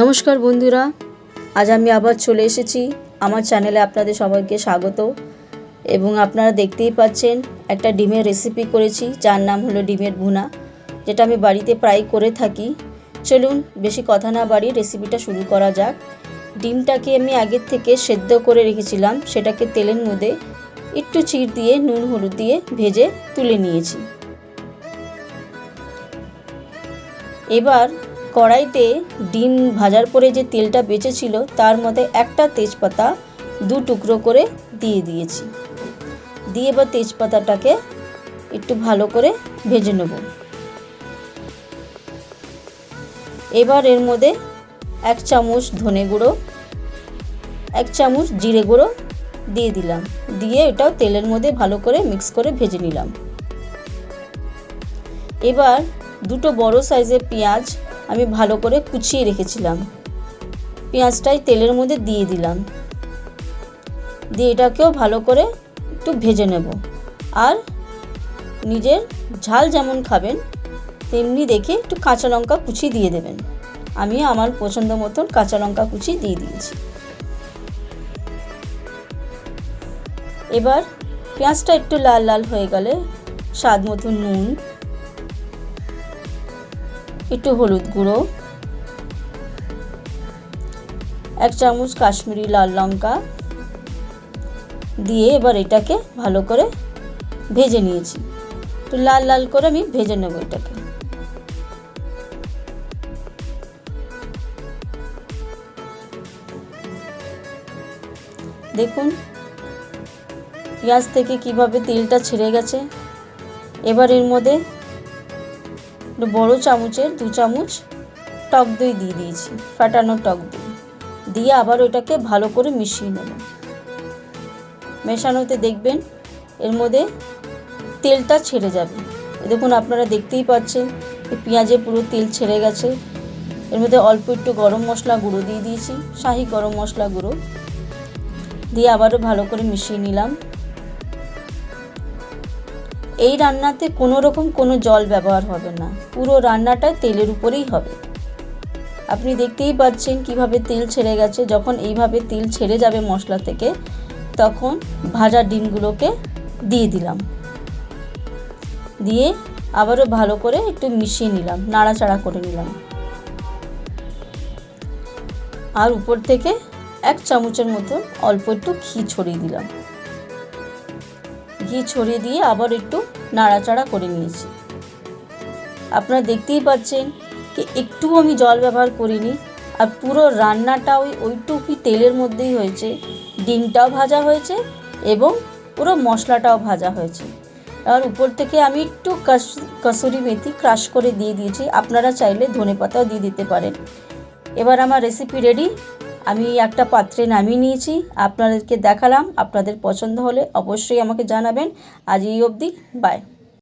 নমস্কার বন্ধুরা, আজ আমি আবার চলে এসেছি আমার চ্যানেলে। আপনাদের সবাইকে স্বাগত। এবং আপনারা দেখতেই পাচ্ছেন একটা ডিমের রেসিপি করেছি, যার নাম হলো ডিমের ভুনা, যেটা আমি বাড়িতে প্রায় করে থাকি। চলুন বেশি কথা না বাড়ি রেসিপিটা শুরু করা যাক। ডিমটাকে আমি আগের থেকে সেদ্ধ করে রেখেছিলাম, সেটাকে তেলের মধ্যে একটু চিড় দিয়ে নুন হলুদ দিয়ে ভেজে তুলে নিয়েছি। এবার কড়াইতে ডিম ভাজার পরে যে তেলটা বেঁচেছিল তার মধ্যে একটা তেজপাতা দু টুকরো করে দিয়ে দিয়েছি। দিয়ে এবার তেজপাতাটাকে একটু ভালো করে ভেজে নেব। এবার এর মধ্যে 1 চামচ ধনে গুঁড়ো, 1 চামচ জিরে গুঁড়ো দিয়ে দিলাম। দিয়ে এটাও তেলের মধ্যে ভালো করে মিক্স করে ভেজে নিলাম। এবার দুটো বড় সাইজের পেঁয়াজ আমি ভালো করে কুচিয়ে রেখেছিলাম, পেঁয়াজটাই তেলের মধ্যে দিয়ে দিলাম। দিয়ে এটাকেও ভালো করে একটু ভেজে নেব। আর নিজের ঝাল যেমন খাবেন তেমনি দেখে একটু কাঁচা লঙ্কা কুচি দিয়ে দেবেন। আমি আমার পছন্দ মতন কাঁচা লঙ্কা কুচি দিয়ে দিয়েছি। এবার পেঁয়াজটা একটু লাল লাল হয়ে গেলে স্বাদ মতো নুন, একটু হলুদ গুঁড়ো, 1 চামচ কাশ্মীরি লাল লঙ্কা দিয়ে এবার এটাকে ভালো করে ভেজে নিয়েছি। একটু লাল লাল করে আমি ভেজে নেব এটাকে। দেখুন পেঁয়াজ থেকে কিভাবে তেলটা ছেড়ে গেছে। এবার এর মধ্যে বড় চামচের 2 চামচ টক দই দিয়ে দিয়েছি, ফাটানো টক দই দিয়ে আবার ওটাকে ভালো করে মিশিয়ে নেব। মেশানোতে দেখবেন এর মধ্যে তেলটা ছেড়ে যাবে। দেখুন আপনারা দেখতেই পাচ্ছেন পেঁয়াজে পুরো তেল ছেড়ে গেছে। এর মধ্যে অল্প একটু গরম মশলা গুঁড়ো দিয়ে দিয়েছি, শাহি গরম মশলা গুঁড়ো দিয়ে আবারও ভালো করে মিশিয়ে নিলাম। এই রান্নাতে কোনো রকম কোনো জল ব্যবহার হবে না, পুরো রান্নাটা তেলের উপরেই হবে। আপনি দেখতেই পাচ্ছেন কিভাবে তেল ছেড়ে গেছে। যখন এইভাবে তেল ছেড়ে যাবে মশলা থেকে, তখন ভাজা ডিমগুলোকে দিয়ে দিলাম। দিয়ে আবারও ভালো করে একটু মিশিয়ে নিলাম, নাড়াচাড়া করে নিলাম। আর উপর থেকে 1 চামচের মতো অল্প একটু ঘি ছড়িয়ে দিলাম। ঘি ছড়িয়ে দিয়ে আবার একটু নাড়াচাড়া করে নিয়েছি। আপনারা দেখতেই পাচ্ছেন কি একটু আমি জল ব্যবহার করিনি। আর পুরো রান্নাটা ওইটুকুই তেলের মধ্যেই হয়েছে। ডিমটাও ভাজা হয়েছে এবং পুরো মশলাটাও ভাজা হয়েছে। আর উপর থেকে আমি একটু কসুরি মেথি ক্রাশ করে দিয়ে দিয়েছি। আপনারা চাইলে ধনেপাতাও দিয়ে দিতে পারেন। এবার আমার রেসিপি রেডি। আমি একটা পাত্রে নামিয়ে নিয়েছি, আপনাদেরকে দেখালাম। আপনাদের পছন্দ হলে অবশ্যই আমাকে জানাবেন। আজ এই অবধি, বাই।